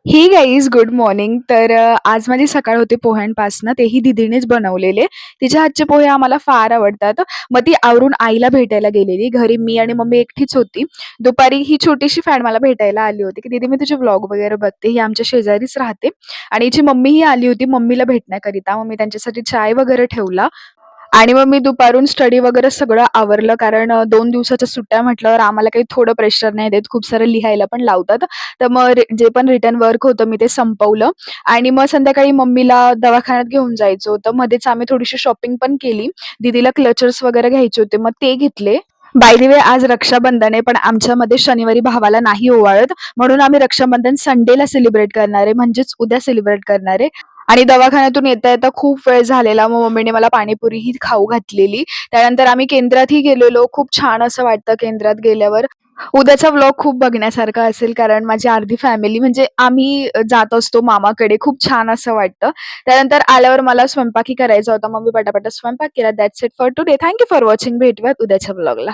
हे guys good morning. आज माझी सकाळ होते पोह्यांपासनं, तेही दीदीनेच बनवलेले. तिच्या हातचे पोहे आम्हाला फार आवडतात. मग ती आवरून आईला भेटायला गेलेली. घरी मी आणि मम्मी एकटीच होती. दुपारी ही छोटीशी फॅन मला भेटायला आली होती, की "दीदी मी तुझे व्लॉग वगैरे बघते." ही आमच्या शेजारीच राहते आणि हिची मम्मीही आली होती मम्मीला भेटण्याकरिता. मग मी त्यांच्यासाठी चाय वगैरे ठेवला आणि मग मी दुपारून स्टडी वगैरे सगळं आवरलं. कारण 2 दिवसाच्या सुट्ट्या म्हटल्यावर आम्हाला काही थोडं प्रेशर नाही देत. खूप सारं लिहायला पण लावतात. तर मग जे पण रिटर्न वर्क होतं मी ते संपवलं आणि मग संध्याकाळी मम्मीला दवाखान्यात घेऊन जायचं होतं. मध्येच आम्ही थोडीशी शॉपिंग पण केली. दीदीला क्लचर्स वगैरे घ्यायचे होते, मग ते घेतले. बाय द वे आज रक्षाबंधन आहे, पण आमच्यामध्ये शनिवारी भावाला नाही ओवाळत. म्हणून आम्ही रक्षाबंधन संडेला सेलिब्रेट करणार आहे, म्हणजेच उद्या सेलिब्रेट करणार आहे. आणि दवाखान्यातून येता-येता खूप वेळ झालेला. मग मम्मीने मला पाणीपुरीही खाऊ घातलेली. त्यानंतर आम्ही केंद्रातही गेलेलो. खूप छान असं वाटतं केंद्रात गेल्यावर. उद्याचा व्लॉग खूप बघण्यासारखा असेल, कारण माझी अर्धी फॅमिली म्हणजे आम्ही जात असतो मामाकडे. खूप छान असं वाटतं. त्यानंतर आल्यावर मला स्वयंपाकही करायचा होता. मग मी पटापट स्वयंपाक केला. That's it for today. Thank you for watching. भेटूयात उद्याच्या व्लॉगला.